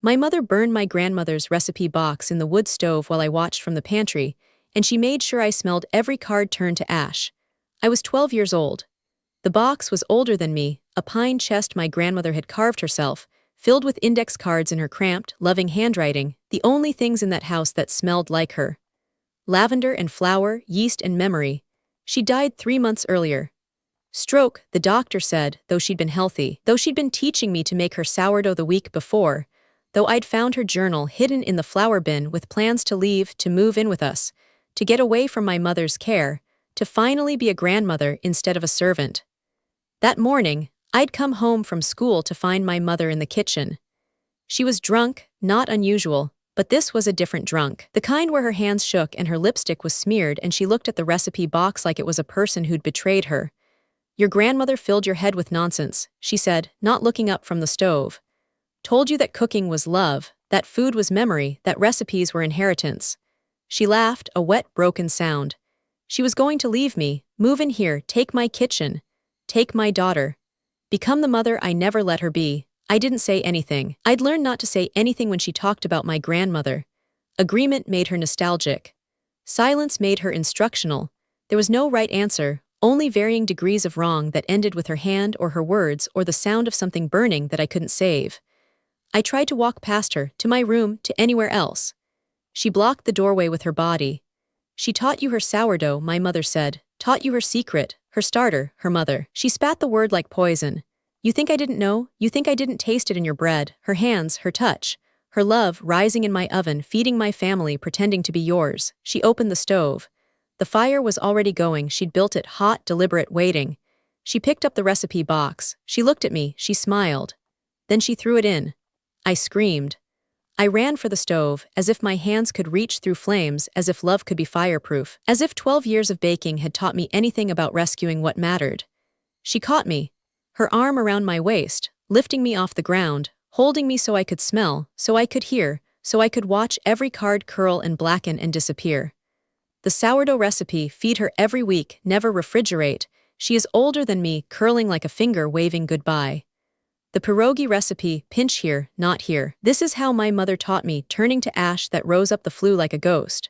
My mother burned my grandmother's recipe box in the wood stove while I watched from the pantry, and she made sure I smelled every card turned to ash. I was 12 years old. The box was older than me, a pine chest my grandmother had carved herself, filled with index cards in her cramped, loving handwriting, the only things in that house that smelled like her. Lavender and flour, yeast and memory. She died 3 months earlier. Stroke, the doctor said, though she'd been healthy, though she'd been teaching me to make her sourdough the week before, though I'd found her journal hidden in the flour bin with plans to leave, to move in with us, to get away from my mother's care, to finally be a grandmother instead of a servant. That morning, I'd come home from school to find my mother in the kitchen. She was drunk, not unusual, but this was a different drunk. The kind where her hands shook and her lipstick was smeared and she looked at the recipe box like it was a person who'd betrayed her. "Your grandmother filled your head with nonsense," she said, not looking up from the stove. "Told you that cooking was love, that food was memory, that recipes were inheritance." She laughed, a wet, broken sound. She was going to leave me, move in here, take my kitchen, take my daughter, become the mother I never let her be. I didn't say anything. I'd learned not to say anything when she talked about my grandmother. Agreement made her nostalgic. Silence made her instructional. There was no right answer, only varying degrees of wrong that ended with her hand or her words or the sound of something burning that I couldn't save. I tried to walk past her, to my room, to anywhere else. She blocked the doorway with her body. "She taught you her sourdough," my mother said, "taught you her secret, her starter, her mother." She spat the word like poison. "You think I didn't know? You think I didn't taste it in your bread?" Her hands, her touch, her love rising in my oven, feeding my family, pretending to be yours. She opened the stove. The fire was already going, she'd built it, hot, deliberate, waiting. She picked up the recipe box. She looked at me, she smiled. Then she threw it in. I screamed. I ran for the stove, as if my hands could reach through flames, as if love could be fireproof, as if 12 years of baking had taught me anything about rescuing what mattered. She caught me, her arm around my waist, lifting me off the ground, holding me so I could smell, so I could hear, so I could watch every card curl and blacken and disappear. The sourdough recipe, feed her every week, never refrigerate. She is older than me, curling like a finger waving goodbye. The pierogi recipe, pinch here, not here. This is how my mother taught me, turning to ash that rose up the flue like a ghost.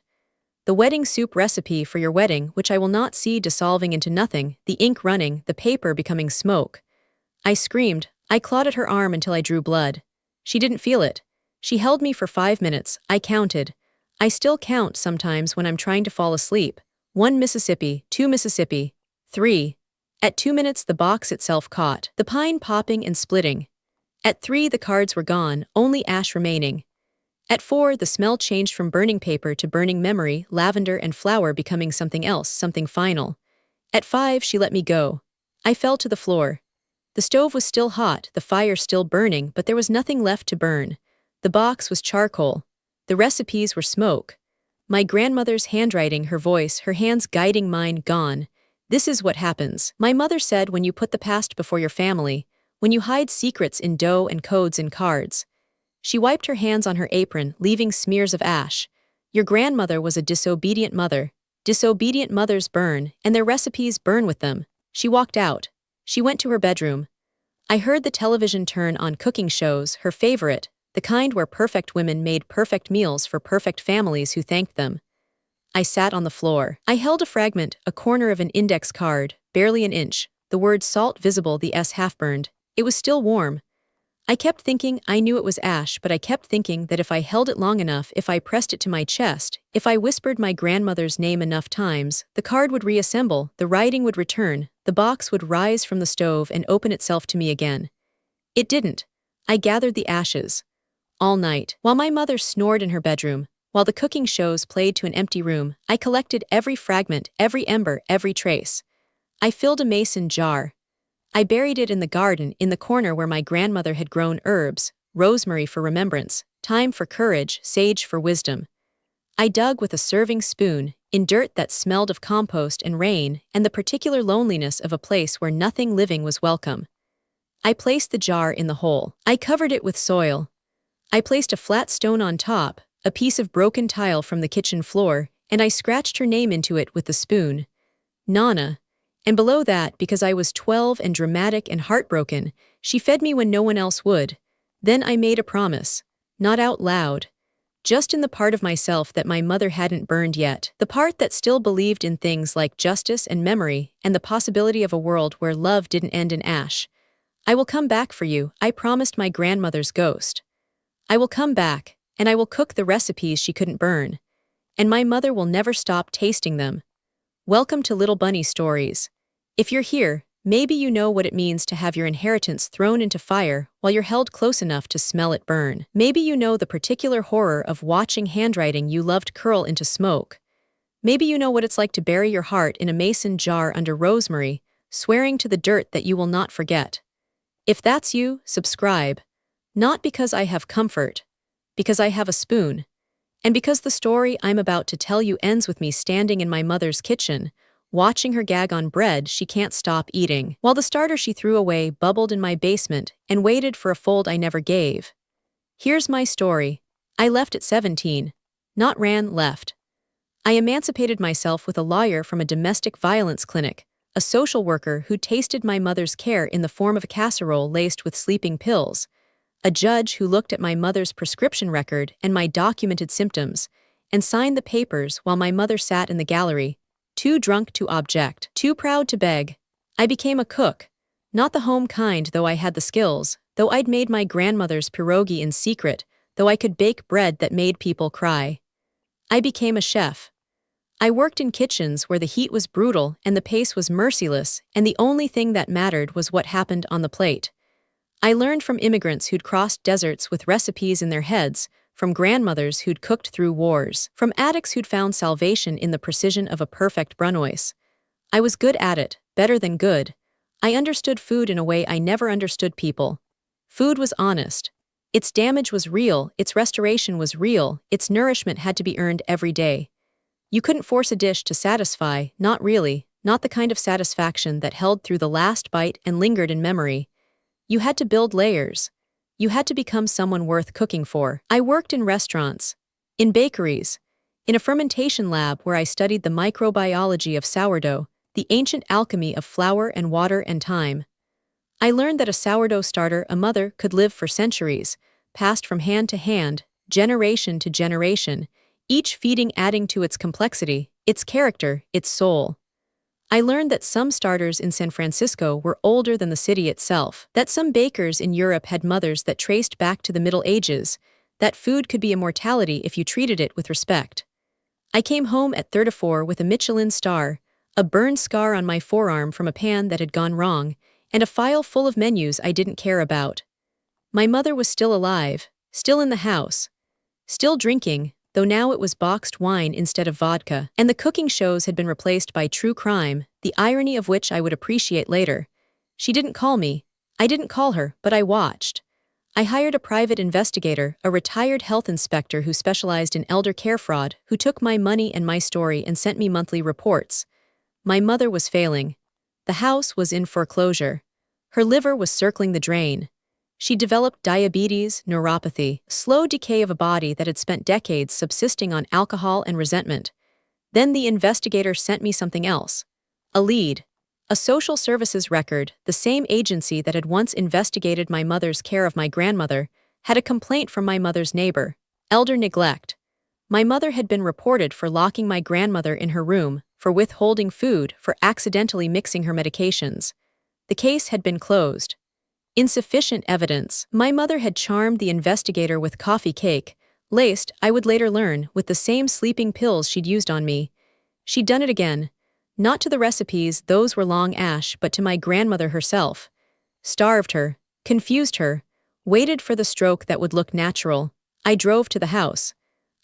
The wedding soup recipe for your wedding, which I will not see, dissolving into nothing, the ink running, the paper becoming smoke. I screamed. I clawed at her arm until I drew blood. She didn't feel it. She held me for 5 minutes. I counted. I still count sometimes when I'm trying to fall asleep. 1 Mississippi, 2 Mississippi, 3. At 2 minutes the box itself caught, the pine popping and splitting. At 3 the cards were gone, only ash remaining. At 4 the smell changed from burning paper to burning memory, lavender and flour becoming something else, something final. At 5 she let me go. I fell to the floor. The stove was still hot, the fire still burning, but there was nothing left to burn. The box was charcoal. The recipes were smoke. My grandmother's handwriting, her voice, her hands guiding mine, gone. This is what happens, my mother said, when you put the past before your family, when you hide secrets in dough and codes in cards. She wiped her hands on her apron, leaving smears of ash. Your grandmother was a disobedient mother. Disobedient mothers burn, and their recipes burn with them. She walked out. She went to her bedroom. I heard the television turn on cooking shows, her favorite, the kind where perfect women made perfect meals for perfect families who thanked them. I sat on the floor. I held a fragment, a corner of an index card, barely an inch, the word salt visible, the S half-burned. It was still warm. I kept thinking I knew it was ash, but I kept thinking that if I held it long enough, if I pressed it to my chest, if I whispered my grandmother's name enough times, the card would reassemble, the writing would return, the box would rise from the stove and open itself to me again. It didn't. I gathered the ashes. All night, while my mother snored in her bedroom, while the cooking shows played to an empty room, I collected every fragment, every ember, every trace. I filled a mason jar. I buried it in the garden, in the corner where my grandmother had grown herbs, rosemary for remembrance, thyme for courage, sage for wisdom. I dug with a serving spoon, in dirt that smelled of compost and rain, and the particular loneliness of a place where nothing living was welcome. I placed the jar in the hole. I covered it with soil. I placed a flat stone on top, a piece of broken tile from the kitchen floor, and I scratched her name into it with the spoon. Nana. And below that, because I was 12 and dramatic and heartbroken, she fed me when no one else would. Then I made a promise. not out loud. Just in the part of myself that my mother hadn't burned yet. The part that still believed in things like justice and memory and the possibility of a world where love didn't end in ash. I will come back for you, I promised my grandmother's ghost. I will come back, and I will cook the recipes she couldn't burn. And my mother will never stop tasting them. Welcome to Little Bunny Stories. If you're here, maybe you know what it means to have your inheritance thrown into fire while you're held close enough to smell it burn. Maybe you know the particular horror of watching handwriting you loved curl into smoke. Maybe you know what it's like to bury your heart in a mason jar under rosemary, swearing to the dirt that you will not forget. If that's you, subscribe. Not because I have comfort, because I have a spoon. And because the story I'm about to tell you ends with me standing in my mother's kitchen, watching her gag on bread she can't stop eating, while the starter she threw away bubbled in my basement and waited for a fold I never gave. Here's my story. I left at 17. Not ran, left. I emancipated myself with a lawyer from a domestic violence clinic, a social worker who tasted my mother's care in the form of a casserole laced with sleeping pills, a judge who looked at my mother's prescription record and my documented symptoms, and signed the papers while my mother sat in the gallery, too drunk to object, too proud to beg. I became a cook. Not the home kind, though I had the skills, though I'd made my grandmother's pierogi in secret, though I could bake bread that made people cry. I became a chef. I worked in kitchens where the heat was brutal and the pace was merciless, and the only thing that mattered was what happened on the plate. I learned from immigrants who'd crossed deserts with recipes in their heads, from grandmothers who'd cooked through wars, from addicts who'd found salvation in the precision of a perfect brunoise. I was good at it, better than good. I understood food in a way I never understood people. Food was honest. Its damage was real, its restoration was real, its nourishment had to be earned every day. You couldn't force a dish to satisfy, not really, not the kind of satisfaction that held through the last bite and lingered in memory. You had to build layers. You had to become someone worth cooking for. I worked in restaurants, in bakeries, in a fermentation lab where I studied the microbiology of sourdough, the ancient alchemy of flour and water and time. I learned that a sourdough starter a mother could live for centuries, passed from hand to hand, generation to generation, each feeding adding to its complexity, its character, its soul. I learned that some starters in San Francisco were older than the city itself, that some bakers in Europe had mothers that traced back to the Middle Ages, that food could be immortality if you treated it with respect. I came home at 34 with a Michelin star, a burn scar on my forearm from a pan that had gone wrong, and a file full of menus I didn't care about. My mother was still alive, still in the house, still drinking, though now it was boxed wine instead of vodka, and the cooking shows had been replaced by true crime, the irony of which I would appreciate later. She didn't call me. I didn't call her, but I watched. I hired a private investigator, a retired health inspector who specialized in elder care fraud, who took my money and my story and sent me monthly reports. My mother was failing. The house was in foreclosure. Her liver was circling the drain. She developed diabetes, neuropathy, slow decay of a body that had spent decades subsisting on alcohol and resentment. Then the investigator sent me something else. A lead. A social services record, the same agency that had once investigated my mother's care of my grandmother, had a complaint from my mother's neighbor. Elder neglect. My mother had been reported for locking my grandmother in her room, for withholding food, for accidentally mixing her medications. The case had been closed. Insufficient evidence. My mother had charmed the investigator with coffee cake, laced, I would later learn, with the same sleeping pills she'd used on me. She'd done it again. Not to the recipes, those were long ash, but to my grandmother herself. Starved her, confused her, waited for the stroke that would look natural. I drove to the house.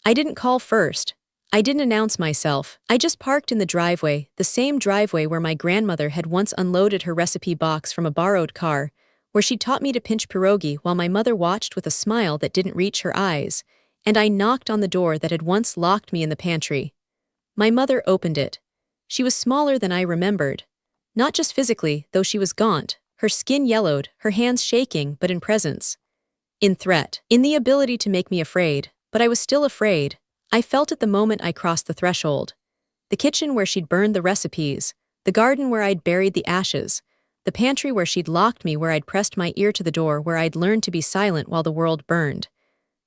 I didn't call first. I didn't announce myself. I just parked in the driveway, the same driveway where my grandmother had once unloaded her recipe box from a borrowed car, where she taught me to pinch pierogi while my mother watched with a smile that didn't reach her eyes, and I knocked on the door that had once locked me in the pantry. My mother opened it. She was smaller than I remembered. Not just physically, though she was gaunt, her skin yellowed, her hands shaking, but in presence. In threat. In the ability to make me afraid, but I was still afraid. I felt it the moment I crossed the threshold. The kitchen where she'd burned the recipes, the garden where I'd buried the ashes, the pantry where she'd locked me, where I'd pressed my ear to the door, where I'd learned to be silent while the world burned.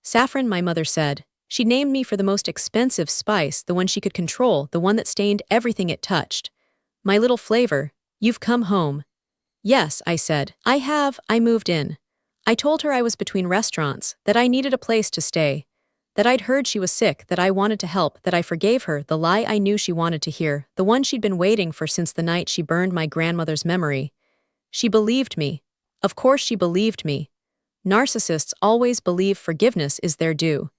Saffron, my mother said. She named me for the most expensive spice, the one she could control, the one that stained everything it touched. My little flavor, you've come home. Yes, I said. I have, I moved in. I told her I was between restaurants, that I needed a place to stay, that I'd heard she was sick, that I wanted to help, that I forgave her, the lie I knew she wanted to hear, the one she'd been waiting for since the night she burned my grandmother's memory. She believed me. Of course she believed me. Narcissists always believe forgiveness is their due.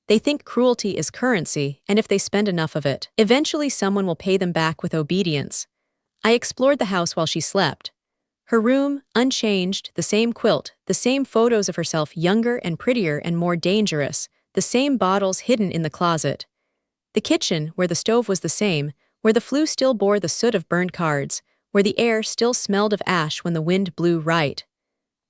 They think cruelty is currency, and if they spend enough of it, eventually someone will pay them back with obedience. I explored the house while she slept. Her room, unchanged, the same quilt, the same photos of herself younger and prettier and more dangerous, the same bottles hidden in the closet. The kitchen, where the stove was the same, where the flue still bore the soot of burned cards, where the air still smelled of ash when the wind blew right.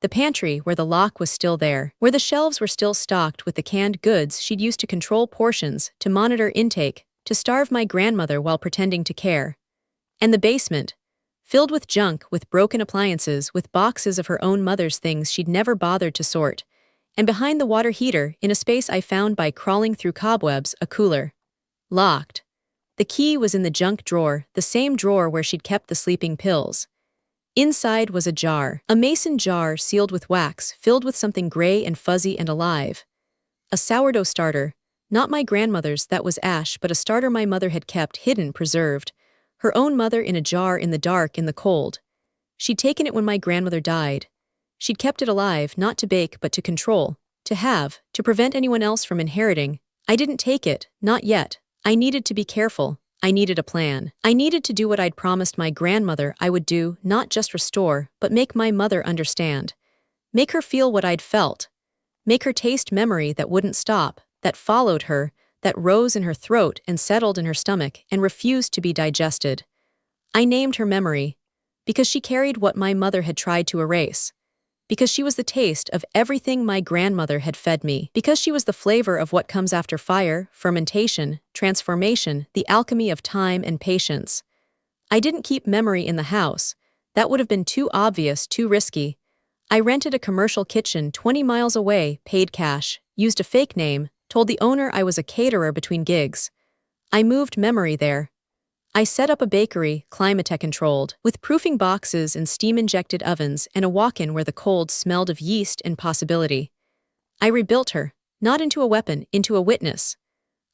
The pantry, where the lock was still there, where the shelves were still stocked with the canned goods she'd used to control portions, to monitor intake, to starve my grandmother while pretending to care. And the basement, filled with junk, with broken appliances, with boxes of her own mother's things she'd never bothered to sort, and behind the water heater, in a space I found by crawling through cobwebs, a cooler. Locked. The key was in the junk drawer, the same drawer where she'd kept the sleeping pills. Inside was a jar, a mason jar sealed with wax, filled with something gray and fuzzy and alive. A sourdough starter, not my grandmother's, that was ash, but a starter my mother had kept hidden, preserved. Her own mother in a jar in the dark, in the cold. She'd taken it when my grandmother died. She'd kept it alive, not to bake but to control, to have, to prevent anyone else from inheriting. I didn't take it, not yet. I needed to be careful. I needed a plan. I needed to do what I'd promised my grandmother I would do, not just restore, but make my mother understand. Make her feel what I'd felt. Make her taste memory that wouldn't stop, that followed her, that rose in her throat and settled in her stomach and refused to be digested. I named her memory, because she carried what my mother had tried to erase. Because she was the taste of everything my grandmother had fed me. Because she was the flavor of what comes after fire, fermentation, transformation, the alchemy of time and patience. I didn't keep memory in the house. That would have been too obvious, too risky. I rented a commercial kitchen 20 miles away, paid cash, used a fake name, told the owner I was a caterer between gigs. I moved memory there. I set up a bakery, climate-controlled, with proofing boxes and steam-injected ovens and a walk-in where the cold smelled of yeast and possibility. I rebuilt her, not into a weapon, into a witness.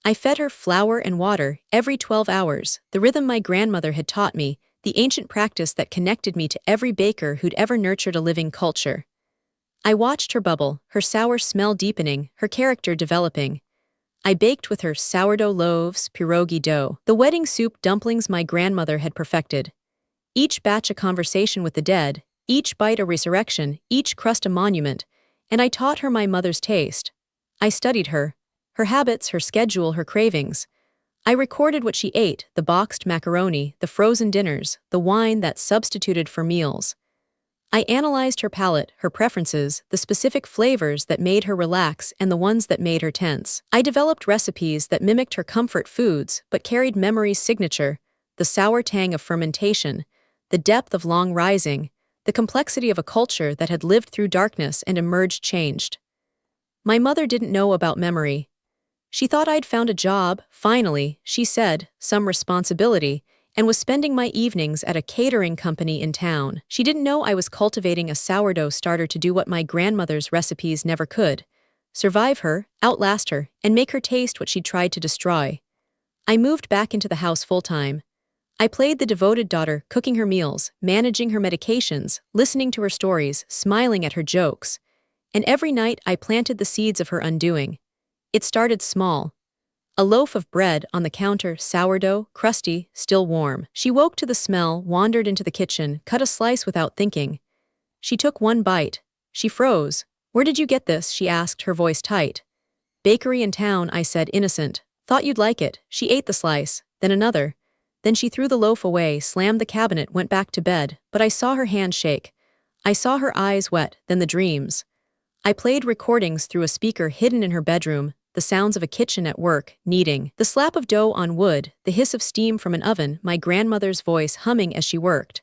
I fed her flour and water every 12 hours, the rhythm my grandmother had taught me, the ancient practice that connected me to every baker who'd ever nurtured a living culture. I watched her bubble, her sour smell deepening, her character developing. I baked with her sourdough loaves, pierogi dough, the wedding soup dumplings my grandmother had perfected. Each batch a conversation with the dead, each bite a resurrection, each crust a monument, and I taught her my mother's taste. I studied her habits, her schedule, her cravings. I recorded what she ate, the boxed macaroni, the frozen dinners, the wine that substituted for meals. I analyzed her palate, her preferences, the specific flavors that made her relax and the ones that made her tense. I developed recipes that mimicked her comfort foods but carried memory's signature, the sour tang of fermentation, the depth of long rising, the complexity of a culture that had lived through darkness and emerged changed. My mother didn't know about memory. She thought I'd found a job, finally, she said, some responsibility, and was spending my evenings at a catering company in town. She didn't know I was cultivating a sourdough starter to do what my grandmother's recipes never could: survive her, outlast her, and make her taste what she'd tried to destroy. I moved back into the house full-time. I played the devoted daughter, cooking her meals, managing her medications, listening to her stories, smiling at her jokes. And every night I planted the seeds of her undoing. It started small. A loaf of bread on the counter, sourdough, crusty, still warm. She woke to the smell, wandered into the kitchen, cut a slice without thinking. She took one bite. She froze. "Where did you get this?" she asked, her voice tight. "Bakery in town," I said, innocent. "Thought you'd like it." She ate the slice, then another. Then she threw the loaf away, slammed the cabinet, went back to bed, but I saw her hand shake. I saw her eyes wet, then the dreams. I played recordings through a speaker hidden in her bedroom, the sounds of a kitchen at work, kneading, the slap of dough on wood, the hiss of steam from an oven, my grandmother's voice humming as she worked.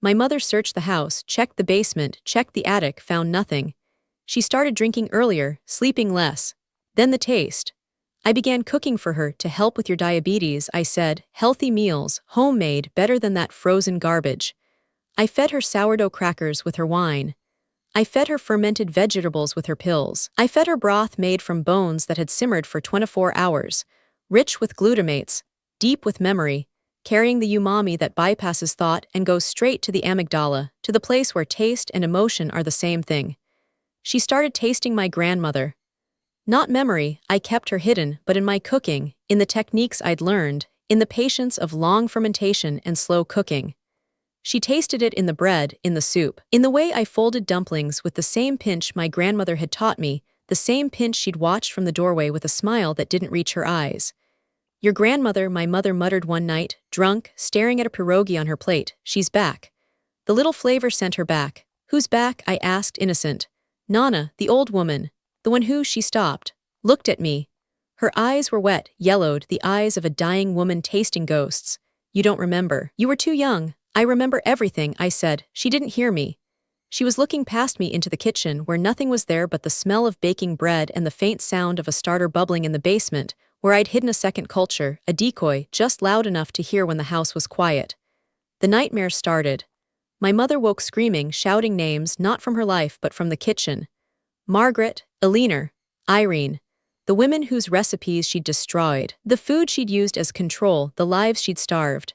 My mother searched the house, checked the basement, checked the attic, found nothing. She started drinking earlier, sleeping less. Then the taste. I began cooking for her to help with your diabetes, I said. Healthy meals, homemade, better than that frozen garbage. I fed her sourdough crackers with her wine. I fed her fermented vegetables with her pills. I fed her broth made from bones that had simmered for 24 hours, rich with glutamates, deep with memory, carrying the umami that bypasses thought and goes straight to the amygdala, to the place where taste and emotion are the same thing. She started tasting my grandmother. Not memory, I kept her hidden, but in my cooking, in the techniques I'd learned, in the patience of long fermentation and slow cooking. She tasted it in the bread, in the soup, in the way I folded dumplings with the same pinch my grandmother had taught me, the same pinch she'd watched from the doorway with a smile that didn't reach her eyes. Your grandmother, my mother muttered one night, drunk, staring at a pierogi on her plate. She's back. The little flavor sent her back. Who's back? I asked, innocent. Nana, the old woman. The one who, she stopped, looked at me. Her eyes were wet, yellowed, the eyes of a dying woman tasting ghosts. You don't remember. You were too young. I remember everything, I said. She didn't hear me. She was looking past me into the kitchen where nothing was there but the smell of baking bread and the faint sound of a starter bubbling in the basement, where I'd hidden a second culture, a decoy, just loud enough to hear when the house was quiet. The nightmare started. My mother woke screaming, shouting names not from her life but from the kitchen. Margaret, Eleanor, Irene. The women whose recipes she'd destroyed, the food she'd used as control, the lives she'd starved.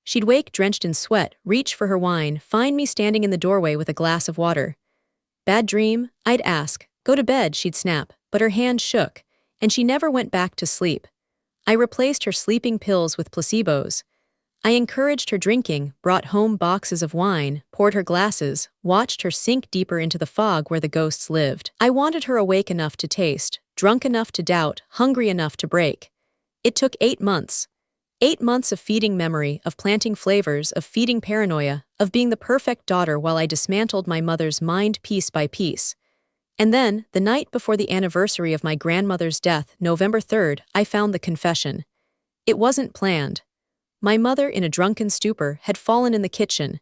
She'd wake drenched in sweat, reach for her wine, find me standing in the doorway with a glass of water. Bad dream? I'd ask. Go to bed, she'd snap, but her hand shook, and she never went back to sleep. I replaced her sleeping pills with placebos. I encouraged her drinking, brought home boxes of wine, poured her glasses, watched her sink deeper into the fog where the ghosts lived. I wanted her awake enough to taste, drunk enough to doubt, hungry enough to break. It took 8 months. 8 months of feeding memory, of planting flavors, of feeding paranoia, of being the perfect daughter while I dismantled my mother's mind piece by piece. And then, the night before the anniversary of my grandmother's death, November 3rd, I found the confession. It wasn't planned. My mother, in a drunken stupor, had fallen in the kitchen.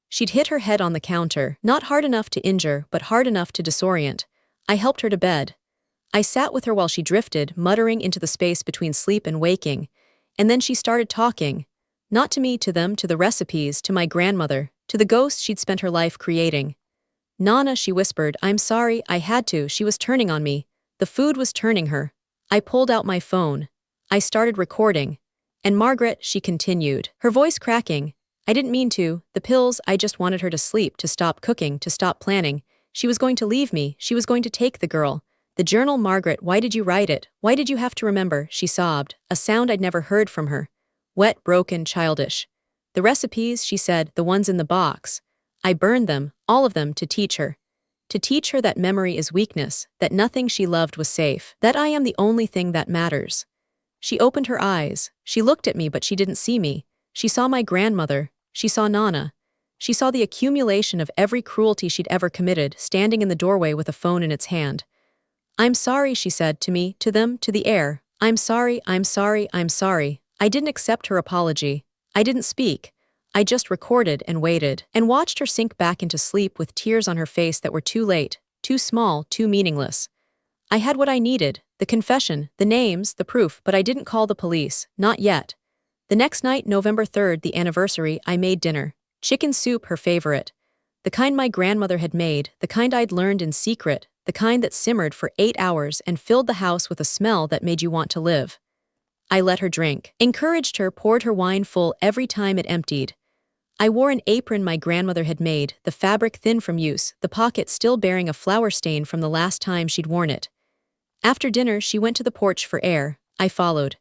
She'd hit her head on the counter, not hard enough to injure, but hard enough to disorient. I helped her to bed. I sat with her while she drifted, muttering into the space between sleep and waking. And then she started talking. Not to me, to them, to the recipes, to my grandmother, to the ghosts she'd spent her life creating. Nana, she whispered, I'm sorry, I had to, she was turning on me. The food was turning her. I pulled out my phone. I started recording. And Margaret, she continued, her voice cracking. I didn't mean to. The pills, I just wanted her to sleep, to stop cooking, to stop planning. She was going to leave me, she was going to take the girl. The journal, Margaret, why did you write it? Why did you have to remember? She sobbed, a sound I'd never heard from her. Wet, broken, childish. The recipes, she said, the ones in the box. I burned them, all of them, to teach her. To teach her that memory is weakness, that nothing she loved was safe, that I am the only thing that matters. She opened her eyes. She looked at me, but she didn't see me. She saw my grandmother. She saw Nana. She saw the accumulation of every cruelty she'd ever committed, standing in the doorway with a phone in its hand. I'm sorry, she said, to me, to them, to the air. I'm sorry, I'm sorry, I'm sorry. I didn't accept her apology. I didn't speak. I just recorded and waited, and watched her sink back into sleep with tears on her face that were too late, too small, too meaningless. I had what I needed, the confession, the names, the proof, but I didn't call the police, not yet. The next night, November 3rd, the anniversary, I made dinner. Chicken soup, her favorite. The kind my grandmother had made, the kind I'd learned in secret, the kind that simmered for 8 hours and filled the house with a smell that made you want to live. I let her drink, encouraged her, poured her wine full every time it emptied. I wore an apron my grandmother had made, the fabric thin from use, the pocket still bearing a flour stain from the last time she'd worn it. After dinner, she went to the porch for air. I followed.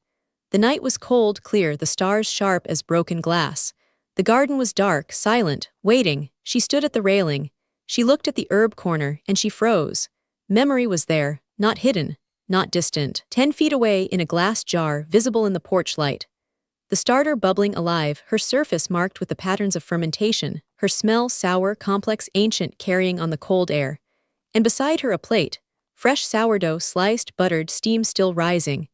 The night was cold, clear, the stars sharp as broken glass. The garden was dark, silent, waiting. She stood at the railing. She looked at the herb corner, and she froze. Memory was there, not hidden, not distant. 10 feet away in a glass jar, visible in the porch light. The starter bubbling alive, her surface marked with the patterns of fermentation, her smell sour, complex, ancient, carrying on the cold air. And beside her a plate, fresh sourdough, sliced, buttered, steam still rising.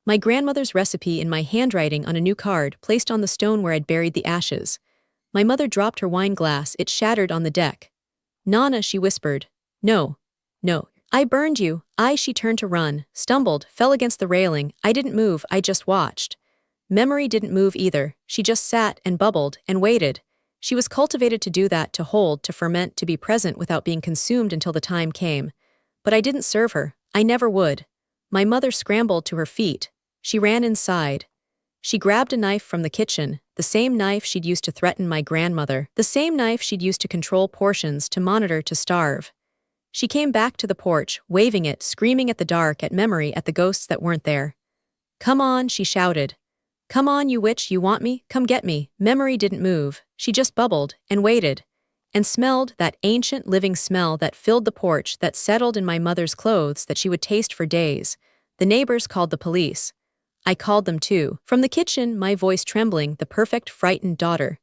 My grandmother's recipe in my handwriting on a new card, placed on the stone where I'd buried the ashes. My mother dropped her wine glass, it shattered on the deck. Nana, she whispered. No, no, I burned you. She turned to run, stumbled, fell against the railing. I didn't move, I just watched. Memory didn't move either. She just sat and bubbled and waited. She was cultivated to do that, to hold, to ferment, to be present without being consumed until the time came. But I didn't serve her. I never would. My mother scrambled to her feet. She ran inside. She grabbed a knife from the kitchen, the same knife she'd used to threaten my grandmother, the same knife she'd used to control portions, to monitor, to starve. She came back to the porch, waving it, screaming at the dark, at memory, at the ghosts that weren't there. "Come on," she shouted. "Come on, you witch, you want me? Come get me." Memory didn't move. She just bubbled and waited and smelled, that ancient living smell that filled the porch, that settled in my mother's clothes, that she would taste for days. The neighbors called the police. I called them too. From the kitchen, my voice trembling, the perfect frightened daughter.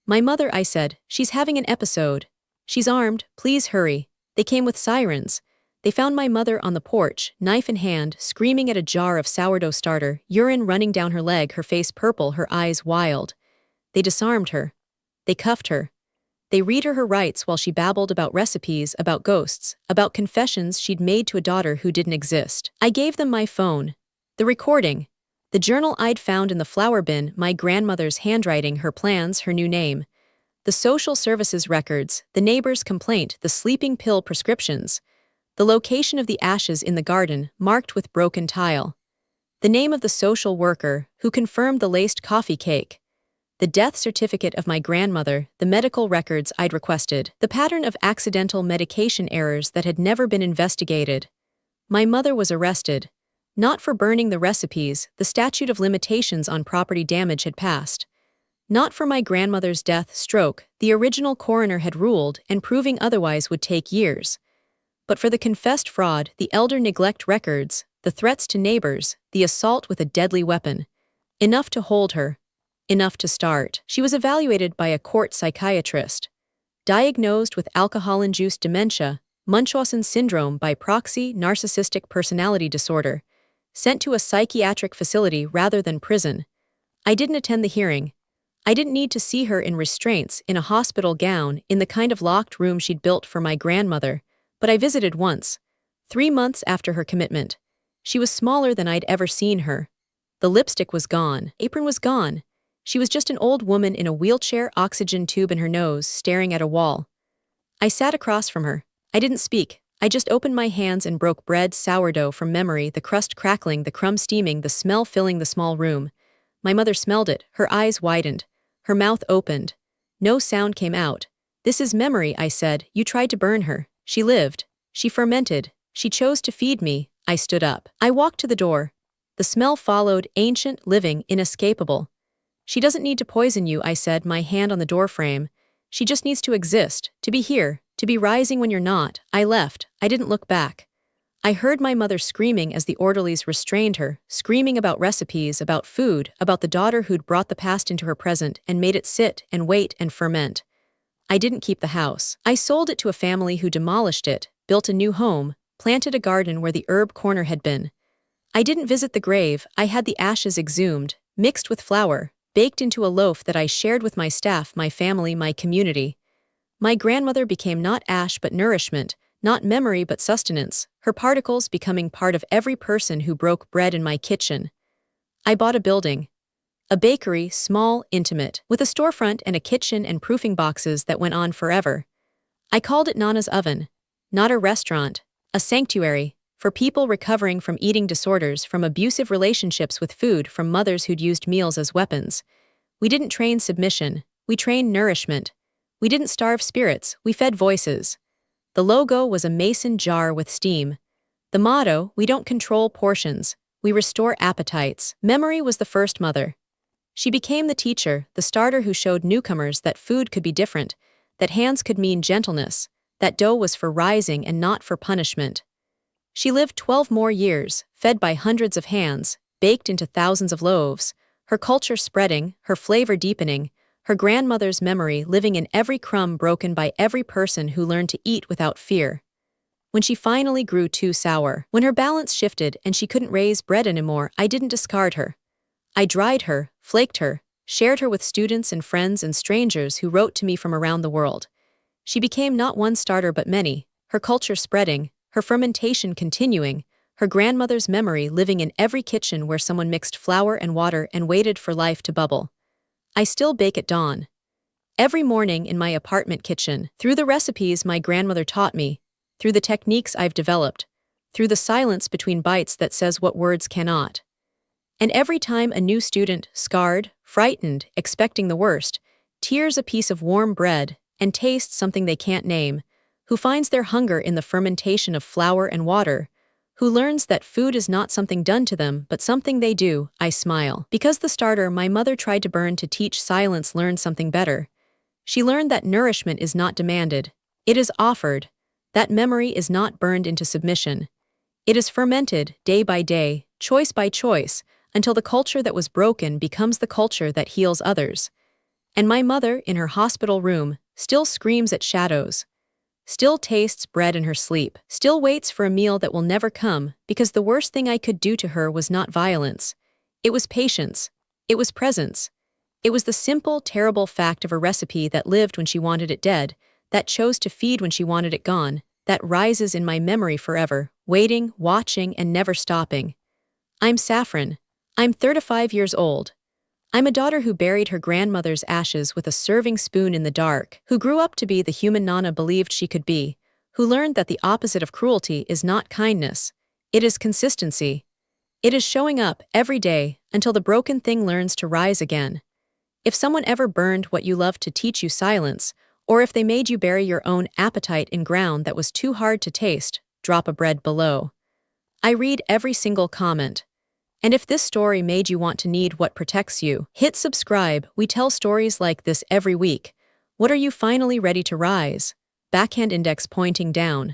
"My mother," I said, "she's having an episode. She's armed, please hurry." They came with sirens. They found my mother on the porch, knife in hand, screaming at a jar of sourdough starter, urine running down her leg, her face purple, her eyes wild. They disarmed her. They cuffed her. They read her rights while she babbled about recipes, about ghosts, about confessions she'd made to a daughter who didn't exist. I gave them my phone. The recording. The journal I'd found in the flower bin, my grandmother's handwriting, her plans, her new name. The social services records, the neighbor's complaint, the sleeping pill prescriptions. The location of the ashes in the garden, marked with broken tile. The name of the social worker, who confirmed the laced coffee cake. The death certificate of my grandmother, the medical records I'd requested, the pattern of accidental medication errors that had never been investigated. My mother was arrested. Not for burning the recipes, the statute of limitations on property damage had passed. Not for my grandmother's death, stroke, the original coroner had ruled, and proving otherwise would take years. But for the confessed fraud, the elder neglect records, the threats to neighbors, the assault with a deadly weapon. Enough to hold her. Enough to start. She was evaluated by a court psychiatrist. Diagnosed with alcohol-induced dementia, Munchausen syndrome by proxy, narcissistic personality disorder. Sent to a psychiatric facility rather than prison. I didn't attend the hearing. I didn't need to see her in restraints, in a hospital gown, in the kind of locked room she'd built for my grandmother, but I visited once. 3 months after her commitment. She was smaller than I'd ever seen her. The lipstick was gone. Apron was gone. She was just an old woman in a wheelchair, oxygen tube in her nose, staring at a wall. I sat across from her. I didn't speak. I just opened my hands and broke bread, sourdough from memory, the crust crackling, the crumb steaming, the smell filling the small room. My mother smelled it. Her eyes widened. Her mouth opened. No sound came out. "This is memory," I said. "You tried to burn her. She lived. She fermented. She chose to feed me." I stood up. I walked to the door. The smell followed, ancient, living, inescapable. "She doesn't need to poison you," I said, my hand on the doorframe. "She just needs to exist, to be here, to be rising when you're not." I left. I didn't look back. I heard my mother screaming as the orderlies restrained her, screaming about recipes, about food, about the daughter who'd brought the past into her present and made it sit and wait and ferment. I didn't keep the house. I sold it to a family who demolished it, built a new home, planted a garden where the herb corner had been. I didn't visit the grave. I had the ashes exhumed, mixed with flour, baked into a loaf that I shared with my staff, my family, my community. My grandmother became not ash but nourishment, not memory but sustenance, her particles becoming part of every person who broke bread in my kitchen. I bought a building. A bakery, small, intimate, with a storefront and a kitchen and proofing boxes that went on forever. I called it Nana's Oven. Not a restaurant, a sanctuary, for people recovering from eating disorders, from abusive relationships with food, from mothers who'd used meals as weapons. We didn't train submission, we trained nourishment. We didn't starve spirits, we fed voices. The logo was a mason jar with steam. The motto, we don't control portions, we restore appetites. Memory was the first mother. She became the teacher, the starter who showed newcomers that food could be different, that hands could mean gentleness, that dough was for rising and not for punishment. She lived 12 more years, fed by hundreds of hands, baked into thousands of loaves, her culture spreading, her flavor deepening, her grandmother's memory living in every crumb broken by every person who learned to eat without fear. When she finally grew too sour, when her balance shifted and she couldn't raise bread anymore, I didn't discard her. I dried her, flaked her, shared her with students and friends and strangers who wrote to me from around the world. She became not one starter but many, her culture spreading, her fermentation continuing, her grandmother's memory living in every kitchen where someone mixed flour and water and waited for life to bubble. I still bake at dawn. Every morning in my apartment kitchen, through the recipes my grandmother taught me, through the techniques I've developed, through the silence between bites that says what words cannot. And every time a new student, scarred, frightened, expecting the worst, tears a piece of warm bread and tastes something they can't name, who finds their hunger in the fermentation of flour and water, who learns that food is not something done to them but something they do, I smile. Because the starter my mother tried to burn to teach silence learned something better. She learned that nourishment is not demanded, it is offered, that memory is not burned into submission. It is fermented, day by day, choice by choice, until the culture that was broken becomes the culture that heals others. And my mother, in her hospital room, still screams at shadows, still tastes bread in her sleep, still waits for a meal that will never come, because the worst thing I could do to her was not violence. It was patience. It was presence. It was the simple, terrible fact of a recipe that lived when she wanted it dead, that chose to feed when she wanted it gone, that rises in my memory forever, waiting, watching, and never stopping. I'm Saffron. I'm 35 years old. I'm a daughter who buried her grandmother's ashes with a serving spoon in the dark, who grew up to be the human Nana believed she could be, who learned that the opposite of cruelty is not kindness, it is consistency. It is showing up every day until the broken thing learns to rise again. If someone ever burned what you loved to teach you silence, or if they made you bury your own appetite in ground that was too hard to taste, drop a bread below. I read every single comment. And if this story made you want to need what protects you, hit subscribe. We tell stories like this every week. What are you finally ready to rise? Backhand index pointing down.